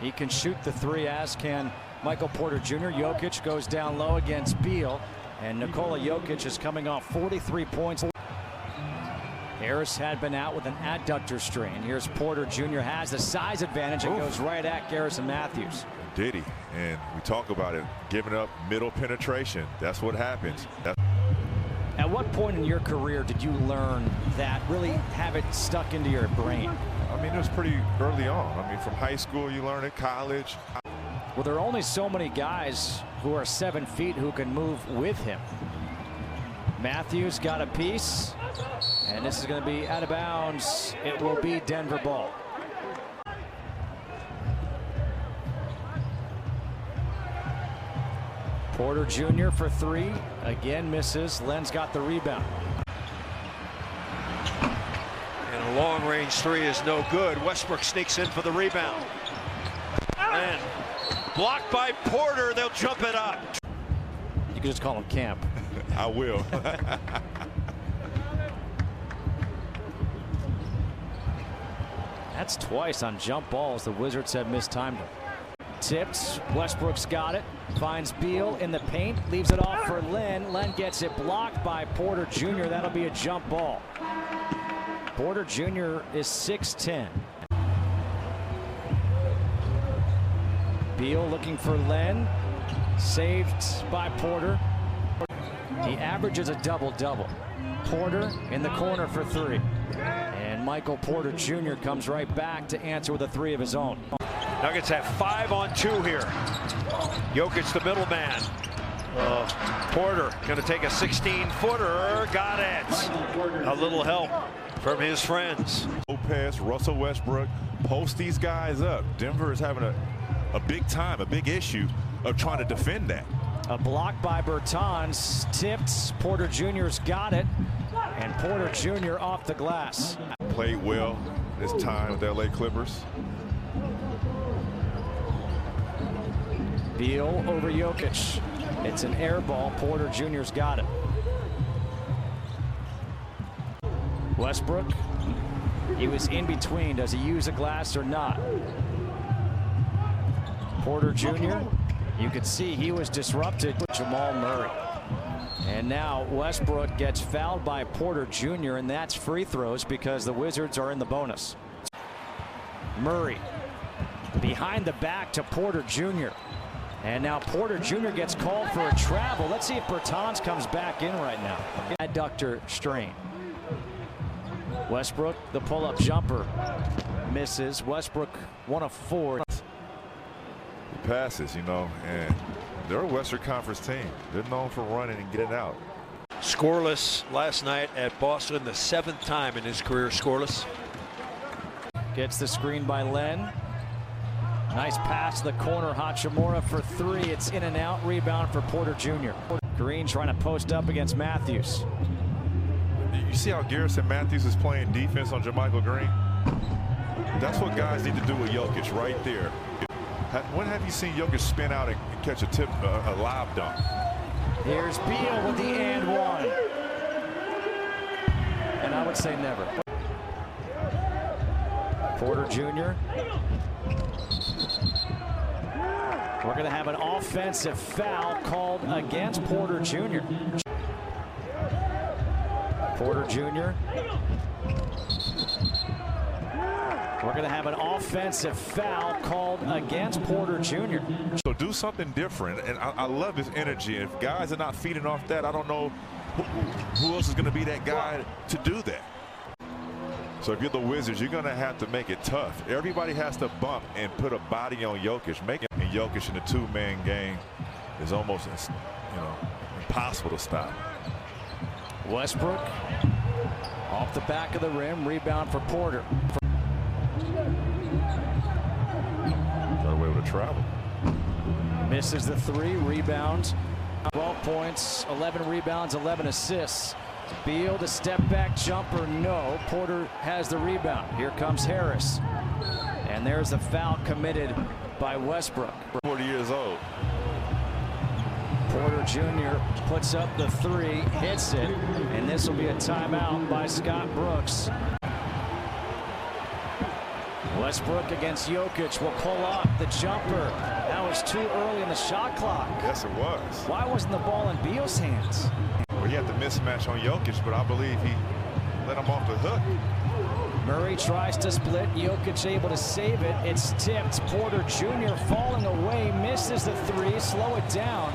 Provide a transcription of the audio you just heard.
He can shoot the three, as can Michael Porter Jr. Jokic goes down low against Beal, and Nikola Jokic is coming off 43 points. Harris had been out with an adductor strain. Here's Porter Jr. has the size advantage and goes right at Garrison Matthews. Did he? And we talk about it, giving up middle penetration. That's what happens. At what point in your career did you learn that, really have it stuck into your brain? I mean, it was pretty early on. I mean, from high school, you learn it, college. Well, there are only so many guys who are 7 feet who can move with him. Matthews got a piece, and this is going to be out of bounds. It will be Denver ball. Porter Jr. for three, again misses. Len's got the rebound. And a long-range three is no good. Westbrook sneaks in for the rebound. And blocked by Porter, they'll jump it up. You can just call him Camp. I will. That's twice on jump balls. The Wizards have mistimed him. Tipped. Westbrook's got it. Finds Beal in the paint. Leaves it off for Len. Len gets it blocked by Porter Jr. That'll be a jump ball. Porter Jr. is 6'10". Beal looking for Len. Saved by Porter. He averages a double-double. Porter in the corner for three. And Michael Porter Jr. comes right back to answer with a three of his own. Nuggets have 5-on-2 here. Jokic, the middleman. Porter going to take a 16-footer. Got it. A little help from his friends. Lopez, Russell Westbrook, post these guys up. Denver is having a big time, a big issue of trying to defend that. A block by Bertans, tipped. Porter Jr.'s got it, and Porter Jr. off the glass. Played well this time with the LA Clippers. Beal over Jokic. It's an air ball. Porter Jr.'s got it. Westbrook, he was in between. Does he use a glass or not? Porter Jr., you could see he was disrupted. Jamal Murray. And now Westbrook gets fouled by Porter Jr., and that's free throws because the Wizards are in the bonus. Murray behind the back to Porter Jr. And now Porter Jr. gets called for a travel. Let's see if Bertans comes back in right now. Adductor strain. Westbrook, the pull-up jumper, misses. Westbrook, 1 of 4. Passes, you know, and they're a Western Conference team. They're known for running and getting out. Scoreless last night at Boston, the 7th time in his career scoreless. Gets the screen by Len. Nice pass to the corner. Hachimura for three. It's in and out. Rebound for Porter Jr. Green trying to post up against Matthews. You see how Garrison Matthews is playing defense on JaMychal Green? That's what guys need to do with Jokic right there. When have you seen Jokic spin out and catch a live dunk? Here's Beal with the and one. And I would say never. Porter Jr. We're going to have an offensive foul called against Porter Jr. Porter Jr. We're going to have an offensive foul called against Porter Jr. So do something different, and I love his energy. If guys are not feeding off that, I don't know who else is going to be that guy to do that. So if you're the Wizards, you're going to have to make it tough. Everybody has to bump and put a body on Jokic. Making Jokic in the two-man game is almost, impossible to stop. Westbrook off the back of the rim, rebound for Porter. Got away with a travel. Misses the three, rebounds. 12 points, 11 rebounds, 11 assists. Beal, the step back jumper, no. Porter has the rebound. Here comes Harris. And there's the foul committed by Westbrook. 40 years old. Porter Jr. puts up the three, hits it, and this will be a timeout by Scott Brooks. Westbrook against Jokic will pull up the jumper. That was too early in the shot clock. Yes, it was. Why wasn't the ball in Beal's hands? Well, he had the mismatch on Jokic, but I believe he let him off the hook. Murray tries to split. Jokic able to save it. It's tipped. Porter Jr. falling away, misses the three. Slow it down.